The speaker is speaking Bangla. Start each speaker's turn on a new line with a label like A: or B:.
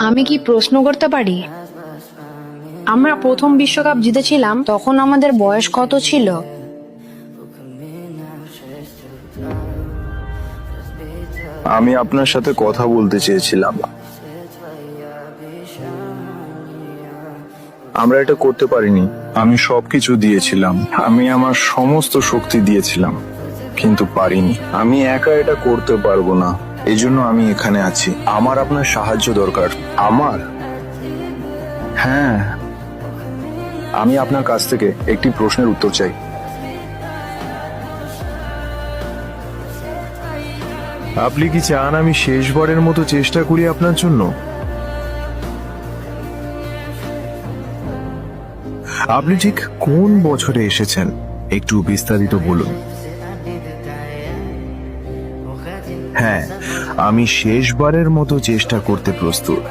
A: আমি কি প্রশ্ন করতে পারি? আমরা প্রথম বিশ্বকাপ জিতেছিলাম, তখন আমাদের বয়স কত ছিল?
B: আমি আপনার সাথে কথা বলতে চেয়েছিলাম। আমরা এটা করতে পারিনি। আমি সবকিছু দিয়েছিলাম, আমি আমার সমস্ত শক্তি দিয়েছিলাম, কিন্তু পারিনি। আমি একা এটা করতে পারবো না, এই জন্য আমি এখানে আছি। আমার আপনার সাহায্য দরকার। আমার, হ্যাঁ, আমি আপনার কাছ থেকে একটি প্রশ্নের উত্তর চাই।
C: আপনি কি চান আমি শেষবারের মতো চেষ্টা করি আপনার জন্য? আপনি ঠিক কোন বছরে এসেছেন একটু বিস্তারিত বলুন। হ্যাঁ, আমি শেষবারের মতো চেষ্টা করতে প্রস্তুত।